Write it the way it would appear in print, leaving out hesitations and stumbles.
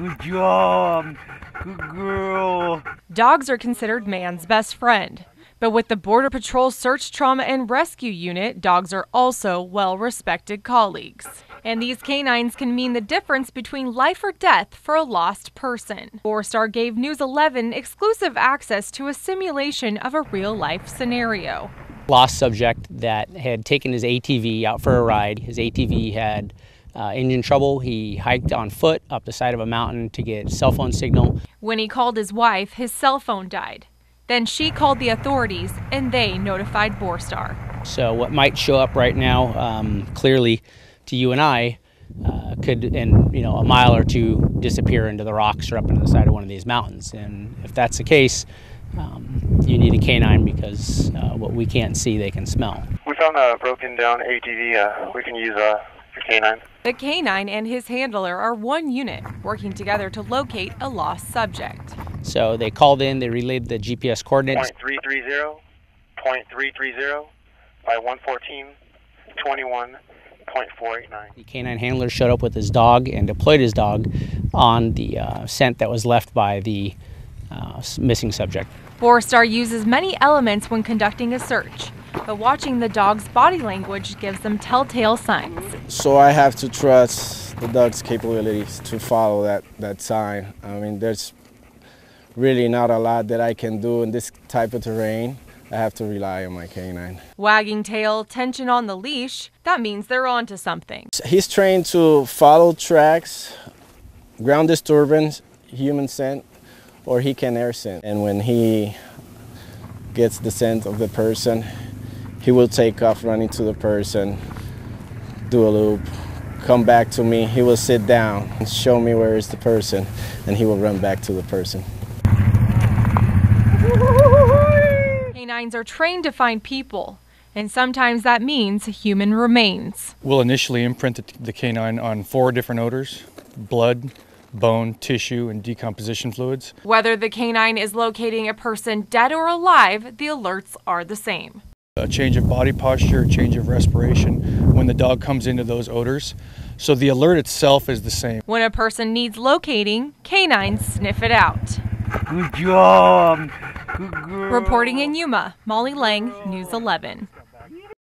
Good job. Good girl. Dogs are considered man's best friend. But with the Border Patrol Search, Trauma, and Rescue Unit, dogs are also well-respected colleagues. And these canines can mean the difference between life or death for a lost person. Borstar gave News 11 exclusive access to a simulation of a real-life scenario. Lost subject that had taken his ATV out for a ride. His ATV had engine trouble. He hiked on foot up the side of a mountain to get cell phone signal. When he called his wife, his cell phone died. Then she called the authorities and they notified Borstar. So what might show up right now clearly to you and I could in a mile or two disappear into the rocks or up into the side of one of these mountains. And if that's the case, you need a canine because what we can't see, they can smell. We found a broken down ATV. We can use a canine. The canine and his handler are one unit, working together to locate a lost subject. So they called in, they relayed the GPS coordinates. .330 by 114.21.489. The canine handler showed up with his dog and deployed his dog on the scent that was left by the missing subject. Borstar uses many elements when conducting a search, but watching the dog's body language gives them telltale signs. So I have to trust the dog's capabilities to follow that sign. I mean, there's really not a lot that I can do in this type of terrain. I have to rely on my canine. Wagging tail, tension on the leash, that means they're onto something. He's trained to follow tracks, ground disturbance, human scent, or he can air scent. And when he gets the scent of the person, he will take off running to the person, do a loop, come back to me. He will sit down and show me where is the person, and he will run back to the person. Canines are trained to find people, and sometimes that means human remains. We'll initially imprint the canine on 4 different odors: blood, bone, tissue, and decomposition fluids. Whether the canine is locating a person dead or alive, the alerts are the same. A change of body posture, a change of respiration when the dog comes into those odors. So the alert itself is the same. When a person needs locating, canines sniff it out. Good job. Good girl. Reporting in Yuma, Molly Lange, News 11.